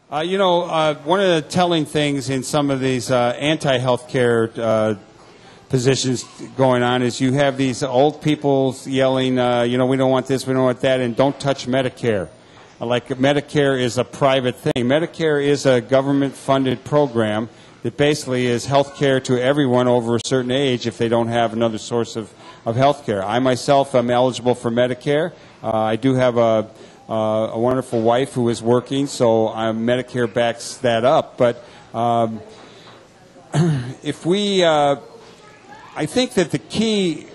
One of the telling things in some of these anti-healthcare positions going on is you have these old people yelling, we don't want this, we don't want that, and don't touch Medicare. Like Medicare is a private thing. Medicare is a government-funded program that basically is health care to everyone over a certain age if they don't have another source of health care. I myself am eligible for Medicare. I do have a wonderful wife who is working, so Medicare backs that up. But I think that the key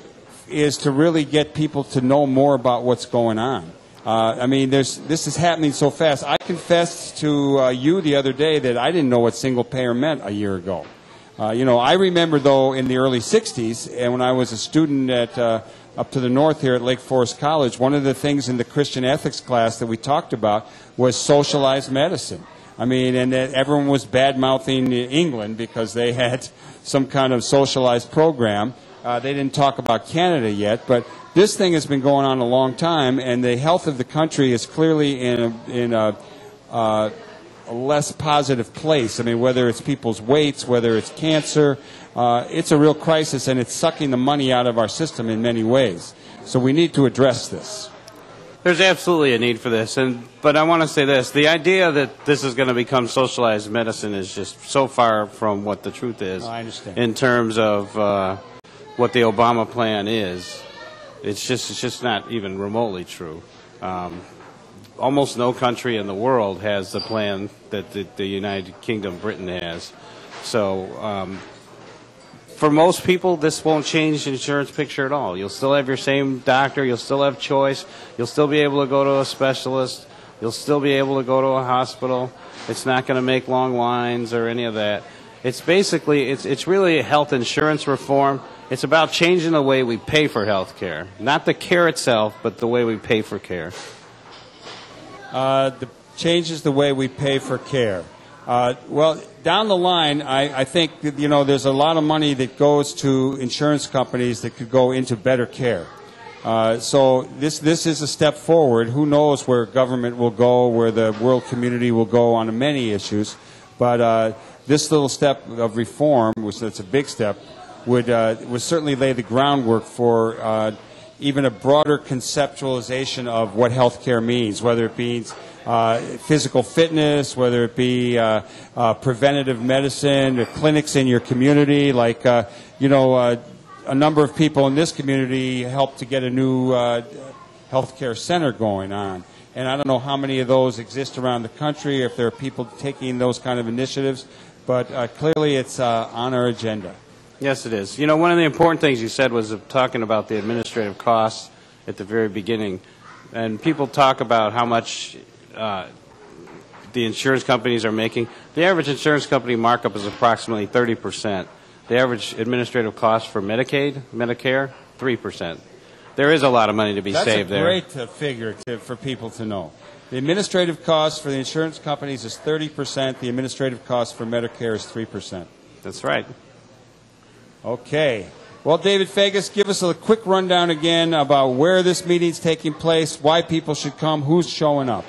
is to really get people to know more about what's going on. This is happening so fast. I confessed to you the other day that I didn't know what single payer meant a year ago. I remember, though, in the early 60s, and when I was a student at up to the north here at Lake Forest College, one of the things in the Christian ethics class that we talked about was socialized medicine. And that everyone was bad-mouthing England because they had some kind of socialized program. They didn't talk about Canada yet, but this thing has been going on a long time, and the health of the country is clearly in a less positive place. Whether it's people's weights, whether it's cancer, it's a real crisis, and it's sucking the money out of our system in many ways. So we need to address this. There's absolutely a need for this, but I want to say this. The idea that this is going to become socialized medicine is just so far from what the truth is. I understand. In terms of what the Obama plan is. It's just not even remotely true. Almost no country in the world has the plan that the United Kingdom, Britain has. So for most people, this won't change the insurance picture at all. You'll still have your same doctor. You'll still have choice. You'll still be able to go to a specialist. You'll still be able to go to a hospital. It's not going to make long lines or any of that. It's basically, it's really a health insurance reform. It's about changing the way we pay for health care. Not the care itself, but the way we pay for care. Changes the way we pay for care. Down the line, I think that, there's a lot of money that goes to insurance companies that could go into better care. So this is a step forward. Who knows where government will go, where the world community will go on many issues. But this little step of reform, which that's a big step, would certainly lay the groundwork for even a broader conceptualization of what health care means, whether it means physical fitness, whether it be preventative medicine, or clinics in your community. Like, a number of people in this community helped to get a new health care center going on. And I don't know how many of those exist around the country, if there are people taking those kind of initiatives, but clearly it's on our agenda. Yes, it is. One of the important things you said was talking about the administrative costs at the very beginning. And people talk about how much the insurance companies are making. The average insurance company markup is approximately 30%. The average administrative cost for Medicaid, Medicare, 3%. There is a lot of money to be saved there. That's a great figure for people to know. The administrative cost for the insurance companies is 30%. The administrative cost for Medicare is 3%. That's right. Okay. Well, David Fagus, give us a quick rundown again about where this meeting's taking place, why people should come, who's showing up.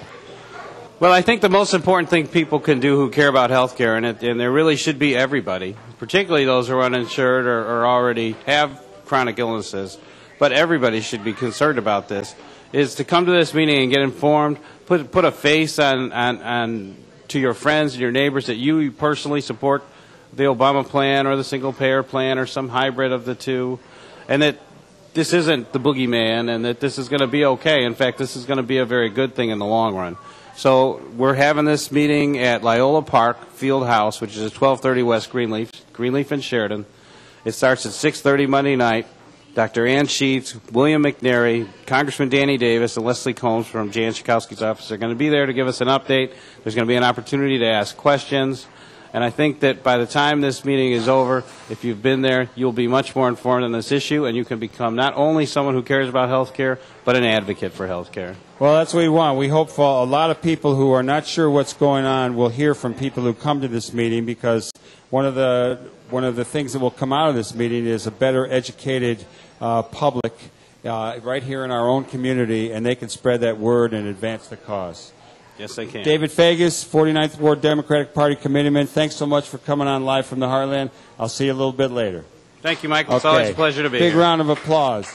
Well, I think the most important thing people can do who care about health care, and there really should be everybody, particularly those who are uninsured or already have chronic illnesses, but everybody should be concerned about this, is to come to this meeting and get informed, put a face on to your friends and your neighbors that you personally support the Obama plan or the single-payer plan or some hybrid of the two, and that this isn't the boogeyman and that this is going to be okay. In fact, this is going to be a very good thing in the long run. So we're having this meeting at Loyola Park Field House, which is at 1230 West Greenleaf and Sheridan. It starts at 6:30 Monday night. Dr. Ann Sheets, William McNary, Congressman Danny Davis, and Leslie Combs from Jan Schakowsky's office are going to be there to give us an update. There's going to be an opportunity to ask questions. And I think that by the time this meeting is over, if you've been there, you'll be much more informed on this issue, and you can become not only someone who cares about health care, but an advocate for health care. Well, that's what we want. We hope for a lot of people who are not sure what's going on will hear from people who come to this meeting, because one of the things that will come out of this meeting is a better educated public right here in our own community, and they can spread that word and advance the cause. Yes, they can. David Fagus, 49th Ward Democratic Party Committeeman, thanks so much for coming on live from the Heartland. I'll see you a little bit later. Thank you, Michael. It's always a pleasure to be here. Big round of applause.